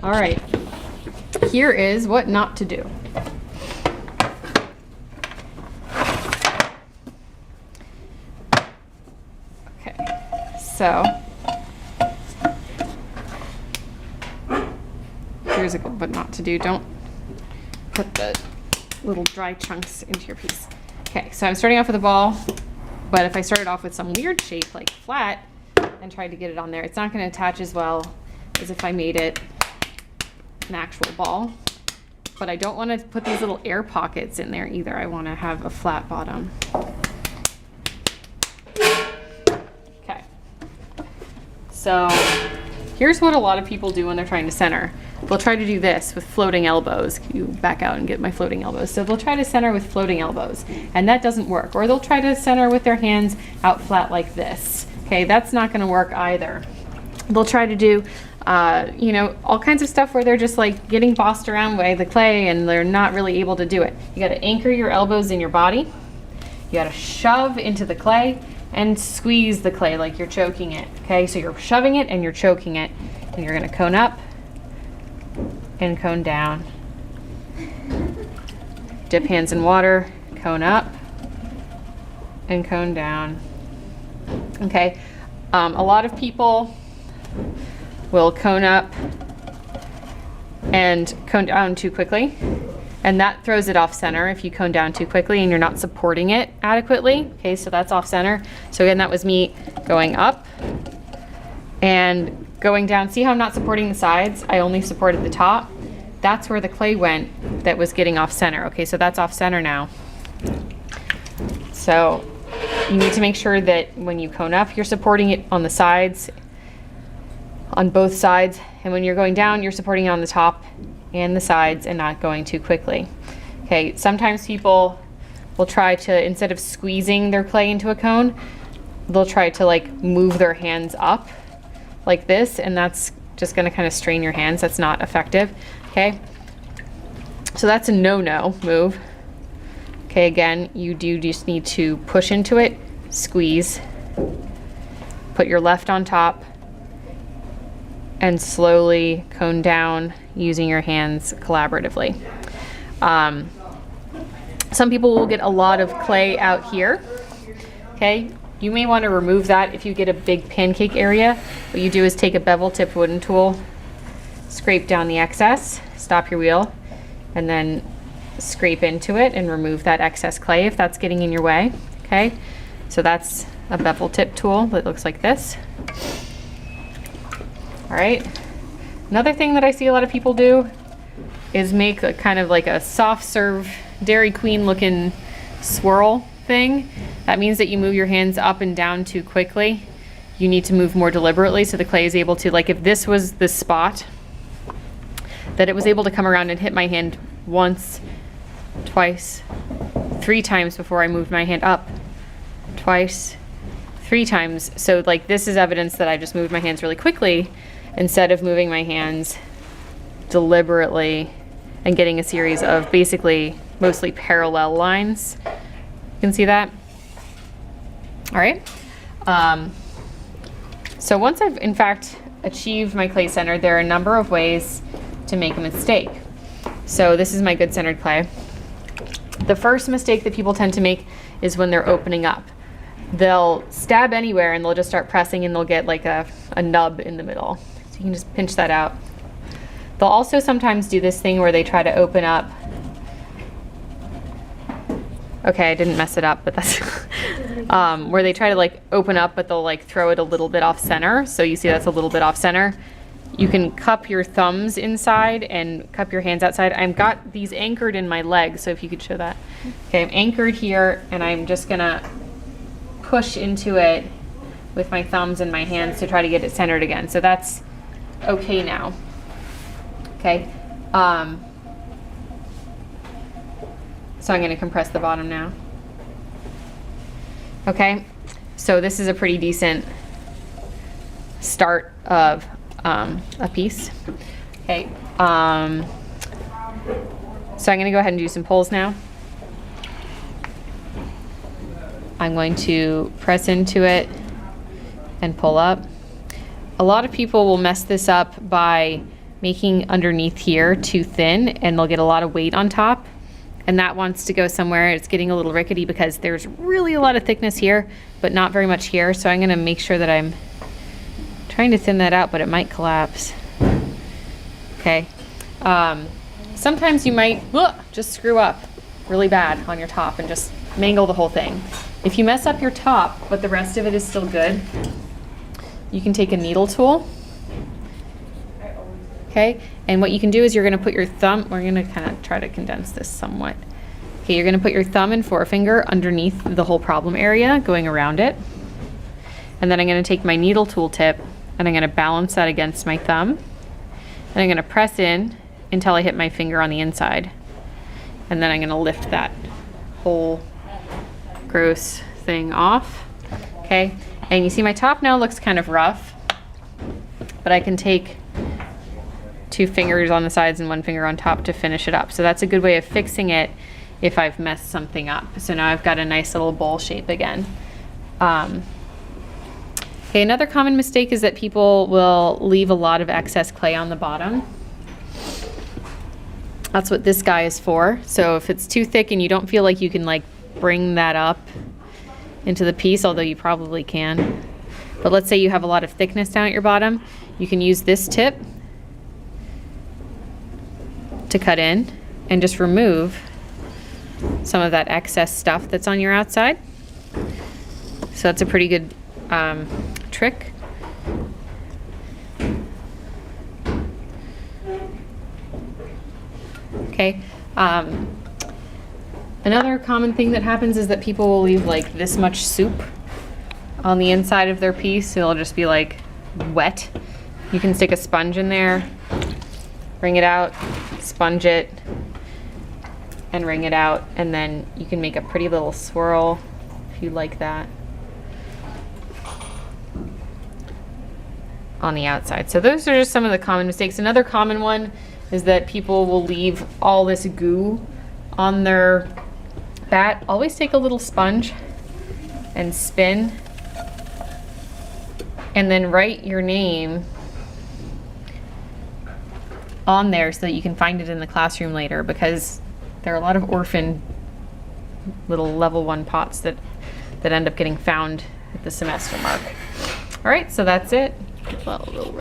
All right, here is what not to do. Okay, so here's a good what not to do. Don't put the little dry chunks into your piece. Okay, so I'm starting off with a ball, but if I started off with some weird shape like flat and tried to get it on there, it's not going to attach as well as if I made it an actual ball. But I don't want to put these little air pockets in there either. I want to have a flat bottom. Okay. So here's what a lot of people do when they're trying to center. They'll try to do this with floating elbows. You back out and get my floating elbows. So they'll try to center with floating elbows, and that doesn't work. Or they'll try to center with their hands out flat like this. Okay, that's not going to work either. They'll try to do you know, all kinds of stuff where they're just like getting bossed around by the clay and they're not really able to do it. You got to anchor your elbows in your body. You got to shove into the clay and squeeze the clay like you're choking it. Okay, so you're shoving it and you're choking it, and you're going to cone up and cone down. Dip hands in water, cone up and cone down. Okay, a lot of people will cone up and cone down too quickly, and that throws it off center if you cone down too quickly and you're not supporting it adequately. Okay, so that's off center. So again, that was me going up and going down. See how I'm not supporting the sides? I only supported the top. That's where the clay went that was getting off center. Okay, so that's off center now. So you need to make sure that when you cone up, you're supporting it on the sides, on both sides, and when you're going down, you're supporting it on the top and the sides and not going too quickly. Okay, sometimes people will try to, instead of squeezing their clay into a cone, they'll try to like move their hands up like this, and that's just going to kind of strain your hands. That's not effective. Okay, so that's a no-no move. Okay, again, you do just need to push into it, squeeze, put your left on top, and slowly cone down using your hands collaboratively. Some people will get a lot of clay out here. Okay, you may want to remove that if you get a big pancake area. What you do is take a bevel tipped wooden tool, scrape down the excess, stop your wheel, and then scrape into it and remove that excess clay if that's getting in your way. Okay, so that's a bevel tip tool that looks like this. All right, another thing that I see a lot of people do is make a kind of like a soft serve Dairy Queen looking swirl thing. That means that you move your hands up and down too quickly. You need to move more deliberately so the clay is able to, like if this was the spot, that it was able to come around and hit my hand once, twice, 3 times before I moved my hand up, twice, 3 times. So like this is evidence that I just moved my hands really quickly instead of moving my hands deliberately and getting a series of basically mostly parallel lines. You can see that? All right. So once I've in fact achieved my clay center, there are a number of ways to make a mistake. So this is my good centered clay. The first mistake that people tend to make is when they're opening up. They'll stab anywhere and they'll just start pressing and they'll get like a nub in the middle. So you can just pinch that out. They'll also sometimes do this thing where they try to open up. Okay, I didn't mess it up, but that's where they try to like open up, but they'll like throw it a little bit off center. So you see that's a little bit off center. You can cup your thumbs inside and cup your hands outside. I've got these anchored in my legs, so if you could show that. Okay, I'm anchored here and I'm just gonna push into it with my thumbs and my hands to try to get it centered again. So that's okay now. Okay. So I'm going to compress the bottom now. Okay. So this is a pretty decent start of a piece. Okay. So I'm going to go ahead and do some pulls now. I'm going to press into it and pull up. A lot of people will mess this up by making underneath here too thin, and they'll get a lot of weight on top. And that wants to go somewhere. It's getting a little rickety because there's really a lot of thickness here, but not very much here. So I'm gonna make sure that I'm trying to thin that out, but it might collapse. Okay. Sometimes you might just screw up really bad on your top and just mangle the whole thing. If you mess up your top, but the rest of it is still good, you can take a needle tool. Okay, and what you can do is you're gonna put your thumb, we're gonna kind of try to condense this somewhat. Okay, you're gonna put your thumb and forefinger underneath the whole problem area, going around it. And then I'm gonna take my needle tool tip and I'm gonna balance that against my thumb. And I'm gonna press in until I hit my finger on the inside. And then I'm gonna lift that whole gross thing off. Okay, and you see my top now looks kind of rough, but I can take 2 fingers on the sides and 1 finger on top to finish it up. So that's a good way of fixing it if I've messed something up. So now I've got a nice little bowl shape again. Okay, another common mistake is that people will leave a lot of excess clay on the bottom. That's what this guy is for. So if it's too thick and you don't feel like you can like bring that up into the piece, although you probably can. But let's say you have a lot of thickness down at your bottom, you can use this tip to cut in and just remove some of that excess stuff that's on your outside. So that's a pretty good trick. Okay. Another common thing that happens is that people will leave like this much soup on the inside of their piece. It'll just be like wet. You can stick a sponge in there, wring it out, sponge it, and wring it out, and then you can make a pretty little swirl if you like that on the outside. So those are just some of the common mistakes. Another common one is that people will leave all this goo on their bat. Always take a little sponge and spin, and then write your name on there so that you can find it in the classroom later, because there are a lot of orphan little level 1 pots that end up getting found at the semester mark. All right, so that's it. Well,